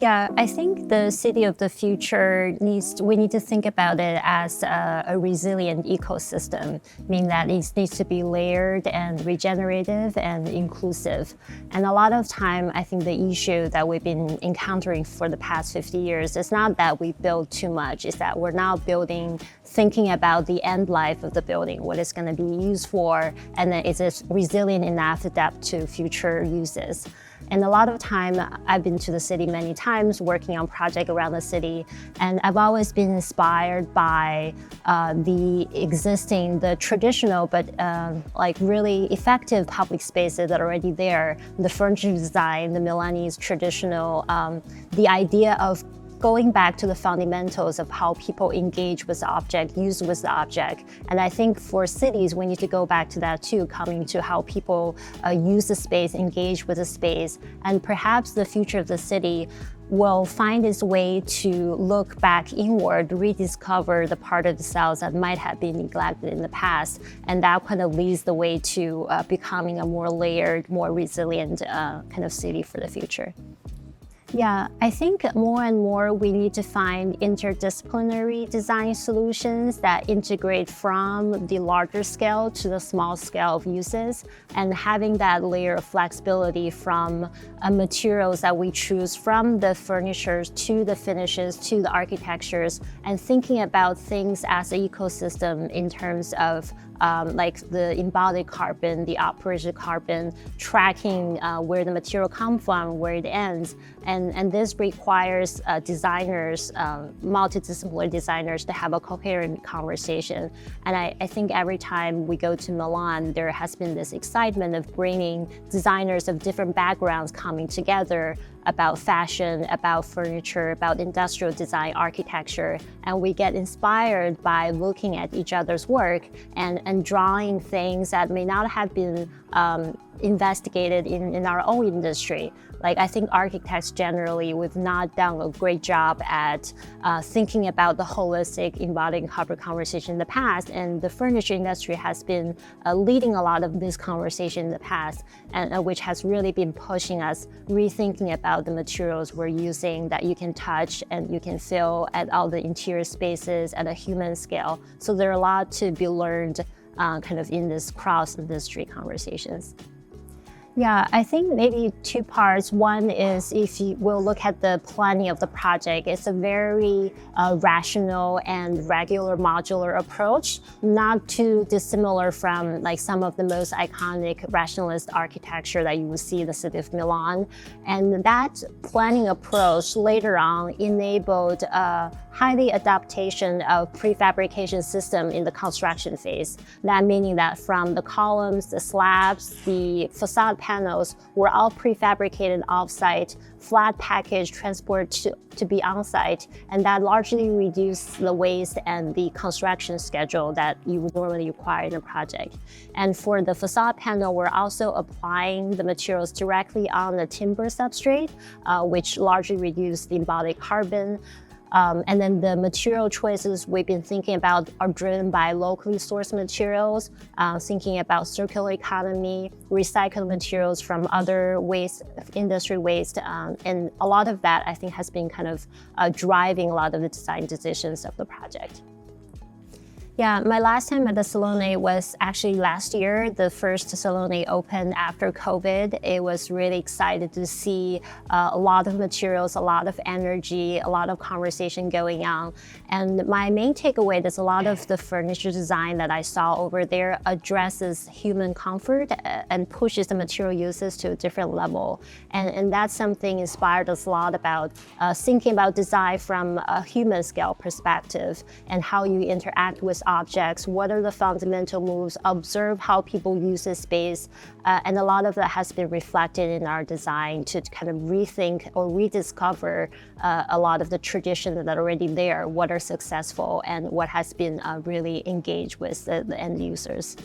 Yeah, I think the city of the future we need to think about it as a resilient ecosystem, meaning that it needs to be layered and regenerative and inclusive. And a lot of time, I think the issue that we've been encountering for the past 50 years is not that we build too much, it's that we're now building, thinking about the end life of the building, what it's going to be used for, and then is it resilient enough to adapt to future uses. And a lot of time, I've been to the city many times, working on projects around the city, and I've always been inspired by the traditional, but like really effective public spaces that are already there. The furniture design, the Milanese traditional, the idea of going back to the fundamentals of how people engage with the object, use with the object. And I think for cities, we need to go back to that too, coming to how people use the space, engage with the space. And perhaps the future of the city will find its way to look back inward, rediscover the part of the cells that might have been neglected in the past. And that kind of leads the way to becoming a more layered, more resilient kind of city for the future. Yeah, I think more and more we need to find interdisciplinary design solutions that integrate from the larger scale to the small scale of uses, and having that layer of flexibility from materials that we choose, from the furnitures to the finishes to the architectures, and thinking about things as an ecosystem in terms of like the embodied carbon, the operated carbon, tracking where the material comes from, where it ends. And this requires designers, multidisciplinary designers, to have a coherent conversation. And I think every time we go to Milan, there has been this excitement of bringing designers of different backgrounds coming together about fashion, about furniture, about industrial design, architecture. And we get inspired by looking at each other's work and drawing things that may not have been investigated in our own industry. Like, I think architects generally, we've not done a great job at thinking about the holistic embodied carbon conversation in the past, and the furniture industry has been leading a lot of this conversation in the past, and which has really been pushing us rethinking about the materials we're using that you can touch and you can feel at all the interior spaces at a human scale. So there are a lot to be learned kind of in this cross-industry conversations. Yeah, I think maybe two parts. One is if you will look at the planning of the project, it's a very rational and regular modular approach, not too dissimilar from like some of the most iconic rationalist architecture that you will see in the city of Milan. And that planning approach later on enabled highly adaptation of prefabrication system in the construction phase. That meaning that from the columns, the slabs, the facade panels were all prefabricated off-site, flat package transport to be on-site, and that largely reduced the waste and the construction schedule that you would normally require in a project. And for the facade panel, we're also applying the materials directly on the timber substrate, which largely reduced the embodied carbon. And then the material choices we've been thinking about are driven by locally sourced materials, thinking about circular economy, recycled materials from other waste, industry waste. And a lot of that, I think, has been kind of driving a lot of the design decisions of the project. Yeah, my last time at the Salone was actually last year. The first Salone opened after COVID. It was really excited to see a lot of materials, a lot of energy, a lot of conversation going on. And my main takeaway is a lot of the furniture design that I saw over there addresses human comfort and pushes the material uses to a different level. And that's something inspired us a lot about thinking about design from a human scale perspective and how you interact with objects, what are the fundamental moves, observe how people use the space, and a lot of that has been reflected in our design to kind of rethink or rediscover a lot of the traditions that are already there, what are successful and what has been really engaged with the end users.